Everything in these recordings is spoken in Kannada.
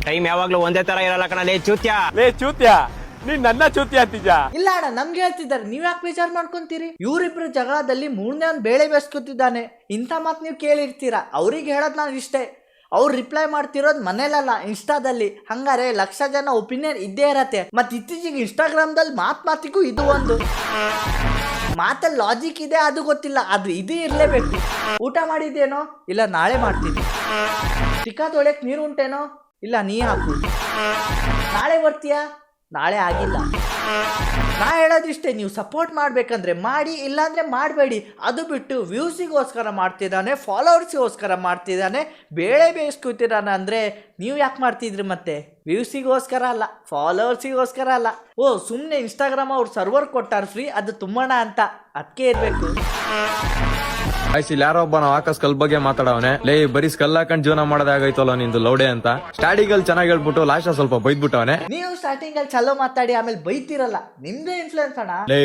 ಟೈಮ್ ಯಾವಾಗ್ಲೂ ಒಂದೇ ತರ ಇರಲ್ಲ ಕಣಲೇ ಚೂತ್ಯ. ಲೇ ಚೂತ್ಯ, ನೀನ್ ನನ್ನ ಚೂತ್ಯ ಅಂತಿದ್ಯ? ಇಲ್ಲ ಅಣ್ಣ, ನಮ್ಗೆ ಹೇಳ್ತಿದ್ದಾರೆ, ನೀವ್ ಯಾಕೆ ವಿಚಾರ ಮಾಡ್ಕೊಂತೀರಿ? ಇವ್ರಿಬ್ರು ಜಗಳದಲ್ಲಿ ಮೂರನೇ ಒಂದು ಬೇಳೆ ಬೇಸ್ಕೊತಿದ್ದಾನೆ. ಇಂಥ ಮಾತು ನೀವು ಕೇಳಿರ್ತೀರಾ. ಅವ್ರಿಗೆ ಹೇಳೋದು ನಾನು ಇಷ್ಟೇ, ಅವ್ರು ರಿಪ್ಲೈ ಮಾಡ್ತಿರೋದು ಮನೇಲಲ್ಲ, ಇನ್ಸ್ಟಾದಲ್ಲಿ. ಹಂಗಾರೆ ಲಕ್ಷ ಜನ ಒಪಿನಿಯನ್ ಇದ್ದೇ ಇರತ್ತೆ. ಮತ್ತೆ ಇತ್ತೀಚೆಗೆ ಇನ್ಸ್ಟಾಗ್ರಾಮ್ದಲ್ಲಿ ಮಾತಿಗೂ ಇದು ಒಂದು ಮಾತಲ್ಲಿ ಲಾಜಿಕ್ ಇದೆ, ಅದು ಗೊತ್ತಿಲ್ಲ, ಆದ್ರೆ ಇದು ಇರಲೇಬೇಕು. ಊಟ ಮಾಡಿದ್ದೇನೋ? ಇಲ್ಲ ನಾಳೆ ಮಾಡ್ತೀನಿ. ಚಿಕ್ಕ ತೊಳೆಯಕ್ಕೆ ನೀರು ಉಂಟೇನೋ? ಇಲ್ಲ ನೀ ಹಾಕು. ನಾಳೆ ಬರ್ತೀಯಾ? ನಾಳೆ ಆಗಿಲ್ಲ. ನಾ ಹೇಳೋದಿಷ್ಟೇ, ನೀವು ಸಪೋರ್ಟ್ ಮಾಡ್ಬೇಕಂದ್ರೆ ಮಾಡಿ, ಇಲ್ಲಾಂದ್ರೆ ಮಾಡಬೇಡಿ. ಅದು ಬಿಟ್ಟು ವ್ಯೂಸಿಗೋಸ್ಕರ ಮಾಡ್ತಿದ್ದಾನೆ, ಫಾಲೋವರ್ಸಿಗೋಸ್ಕರ ಮಾಡ್ತಿದ್ದಾನೆ, ಬೇಳೆ ಬೇಯಿಸ್ಕೊತಿದ್ದಾನೆ ಅಂದರೆ ನೀವು ಯಾಕೆ ಮಾಡ್ತಿದ್ರಿ? ಮತ್ತೆ ವ್ಯೂಸಿಗೋಸ್ಕರ ಅಲ್ಲ, ಫಾಲೋವರ್ಸಿಗೋಸ್ಕರ ಅಲ್ಲ. ಓ ಸುಮ್ಮನೆ ಇನ್ಸ್ಟಾಗ್ರಾಮ್ ಅವ್ರು ಸರ್ವರ್ ಕೊಟ್ಟಾರ ಫ್ರೀ, ಅದು ತುಂಬಣ ಅಂತ, ಅದಕ್ಕೆ ಇರಬೇಕು. ಇಲ್ಲಿ ಯಾರೋ ಒಬ್ಬ ನಾವು ಆಕಾಶ್ ಕಲ್ ಬಗ್ಗೆ ಮಾತಾಡವನೆ. ಲೇ ಬರೀ ಸ್ಕಲ್ ಹಾಕೊಂಡ್ ಜೀವನ ಮಾಡೋದಾಗೈತಲ್ಲ ನಿಂದು ಲೌಡೆ ಅಂತ. ಸ್ಟಾರ್ಟಿಂಗ್ ಅಲ್ಲಿ ಚೆನ್ನಾಗಿ ಹೇಳ್ಬಿಟ್ಟು ಲಾಸ್ಟ್ ಸ್ವಲ್ಪ ಬೈದ್ಬಿಟ್ಟವನೆ. ನೀವು ಸ್ಟಾರ್ಟಿಂಗ್ ಅಲ್ಲಿ ಚಲೋ ಮಾತಾಡಿ ಆಮೇಲೆ ಬೈತಿರಲ್ಲ, ನಿಮ್ದೇ ಇನ್ಫ್ಲೂಯೆನ್ಸ್ ಅಣ್ಣ. ಲೇ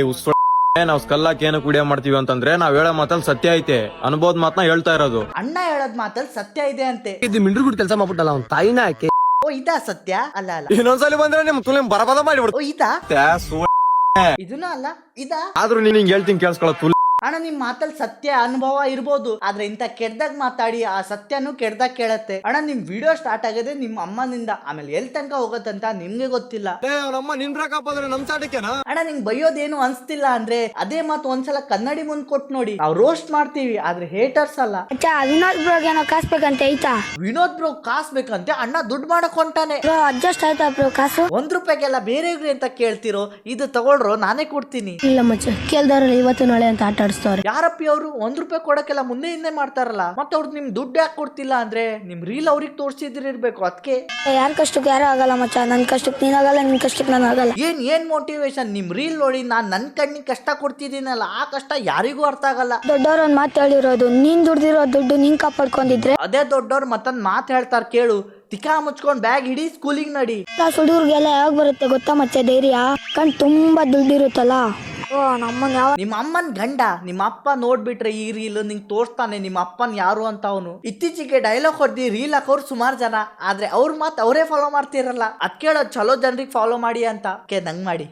ನಾವ್ ಸ್ಕಲ್ ಹಾಕಿ ಏನು ಕುಡಿಯೋ ಮಾಡ್ತೀವಿ ಅಂತಂದ್ರೆ ನಾವ್ ಹೇಳೋ ಮಾತಲ್ಲಿ ಸತ್ಯ ಐತೆ, ಅನ್ಬೋದ್ ಮಾತನ್ನ ಹೇಳ್ತಾ ಇರೋದು. ಅಣ್ಣ ಹೇಳೋದ್ ಮಾತಲ್ಲಿ ಸತ್ಯ ಇದೆ ಅಂತೆ. ಮಿಂಡ್ರು ಕೆಲಸ ಮಾಡ್ಬಿಟ್ಟಲ್ಲ ಅವ್ನ ತಾಯಿನ ಹಾಕಿ. ಓ ಇದಾ ಸತ್ಯ? ಅಲ್ಲ ಅಲ್ಲ, ಇನ್ನೊಂದ್ಸಲಿ ಬಂದ್ರೆ ನಿಮ್ ತುಳಿ ಬರಬದ ಮಾಡಿಬಿಡ್ತು. ಓ ಇದಾ? ಇದನ್ನ ಅಲ್ಲ, ಇದಾ? ಆದ್ರೂ ನೀನ್ ಹಿಂಗ್ ಹೇಳ್ತೀನಿ ಕೇಳಿಸ್ಕೊಳ್ಳೋ. ಅಣ್ಣ ನಿಮ್ ಮಾತಲ್ಲಿ ಸತ್ಯ ಅನುಭವ ಇರ್ಬೋದು, ಆದ್ರೆ ಇಂತ ಕೆಡ್ದಾಗ ಮಾತಾಡಿ ಆ ಸತ್ಯನೂ ಕೆಡ್ದಾಗ ಕೇಳತ್ತೆ. ಅಣ್ಣ ನಿಮ್ ವಿಡಿಯೋ ಸ್ಟಾರ್ಟ್ ಆಗಿದೆ ನಿಮ್ಮ ಅಮ್ಮನಿಂದ, ಆಮೇಲೆ ಎಲ್ ತನಕ ಹೋಗತ್ತಂತ ನಿಮ್ಗೆ ಗೊತ್ತಿಲ್ಲ. ಅವ್ನಮ್ಮ ನಿನ್ ಬ್ರಾಕಪ್ಪಾದ್ರೆ ನಮ್ ಸಾಟಕ್ಕೆನಾ? ಅಣ್ಣ ನಿಂಗ್ ಬೈಯೋದೇನು ಅನ್ಸ್ತಿಲ್ಲ ಅಂದ್ರೆ ಅದೇ ಮಾತು ಒಂದ್ಸಲ ಕನ್ನಡಿ ಮುಂದ್ ಕೊಟ್ಟು ನೋಡಿ. ನಾವು ರೋಸ್ಟ್ ಮಾಡ್ತೀವಿ, ಆದ್ರೆ ಹೇಟರ್ಸ್ ಅಲ್ಲ. ವಿನೋದ್ ಬ್ರೋಗ್ ಏನೋ ಕಾಸ್ ಬೇಕಂತ ಐತಾ? ವಿನೋದ್ ಬ್ರೋ ಕಾಸ್ ಬೇಕಂತೆ, ಅಣ್ಣ ದುಡ್ಡು ಮಾಡಕ್ ಹೊಂಟಾನೆ. ಬ್ರೋ ಅಡ್ಜಸ್ಟ್ ಆಯ್ತಾ ಬ್ರೋ ಕಾಸು? ₹1 ಬೇರೆಯವ್ರಿ ಅಂತ ಕೇಳ್ತಿರೋ, ಇದು ತಗೊಳ್ರೋ ನಾನೇ ಕೊಡ್ತೀನಿ. ಇಲ್ಲ ಮಚ್ಚ, ಕೇಳ್ದವ್ರಲ್ಲ ಇವತ್ತು ನಾಳೆ ಅಂತ ಆಟ ಆಡಿಸ್ತವ್ರೆ. ಯಾರಪ್ಪಿ ಅವರು ₹1 ಕೊಡಕ್ಕೆಲ್ಲ ಮುಂದೆ ಹಿಂದೆ ಮಾಡ್ತಾರಲ್ಲ, ಮತ್ತೆ ಅವ್ರು ನಿಮ್ ದುಡ್ಡು ಯಾಕೆ ಕೊಡ್ತಿಲ್ಲ ಅಂದ್ರೆ ನಿಮ್ ರೀಲ್ ಅವ್ರಿಗೆ ತೋರ್ಸಿದಿರ್ಬೇಕು. ಅದಕ್ಕೆ ಯಾರ ಕಷ್ಟಕ್ಕೆ ಯಾರು ಆಗಲ್ಲ ಮಚ್ಚ, ನನ್ ಕಷ್ಟಕ್ಕೆ ನೀನಾಗಲ್ಲ, ನಿನ್ ಕಷ್ಟಕ್ಕೆ ನಾನು ಆಗಲ್ಲ. ಏನ್ ಮೋಟಿವೇಶನ್? ನಿಮ್ ರೀಲ್ ನೋಡಿ ನಾನ್ ನನ್ ಕಣ್ಣಿಗೆ ಕಷ್ಟ ಕೊಡ್ತಿದ್ದೀನಲ್ಲ, ಆ ಕಷ್ಟ ಯಾರಿಗೂ ಅರ್ಥ ಆಗಲ್ಲ. ದೊಡ್ಡವ್ರ ಒಂದ್ ಮಾತು ಹೇಳಿರೋದು, ನೀನ್ ದುಡ್ದಿರೋ ದುಡ್ಡು ನೀನ್ ಕಾಪಾಡ್ಕೊಂಡಿದ್ರೆ ಅದೇ ದೊಡ್ಡವ್ರು ಮತ್ತೊಂದ್ ಮಾತು ಹೇಳ್ತಾರ ಕೇಳು. ತಿಕಾ ಮುಚ್ಕೊಂಡ್ ಬ್ಯಾಗ್ ಹಿಡಿ, ಸ್ಕೂಲಿಗೆ ನಡಿ. ಹುಡುಗರಿಗೆಲ್ಲ ಯಾವಾಗ ಬರುತ್ತೆ ಗೊತ್ತಾ ಮಚ್ಚ ಧೈರ್ಯ? ಕಣ್ ತುಂಬಾ ದುಡ್ಡಿರುತ್ತಲ್ಲ. ನಿಮ್ಮ ಅಮ್ಮನ್ ಗಂಡ ನಿಮ್ಮ ಅಪ್ಪ ನೋಡ್ಬಿಟ್ರೆ ಈ ರೀಲ್ ನಿಂಗೆ ತೋರ್ಸ್ತಾನೆ ನಿಮ್ಮ ಅಪ್ಪನ್ ಯಾರು ಅಂತ. ಅವನು ಇತ್ತೀಚೆಗೆ ಡೈಲಾಗ್ ಹೊಡೆದಿ ರೀಲ್ ಹಾಕೋರು ಸುಮಾರು ಜನ, ಆದ್ರೆ ಅವ್ರ ಮಾತು ಅವರೇ ಫಾಲೋ ಮಾಡ್ತಿರಲ್ಲ. ಅದ್ ಕೇಳೋದು ಚಲೋ ಜನರಿಗೆ ಫಾಲೋ ಮಾಡಿ ಅಂತ. ನಂಗ್ ಮಾಡಿ.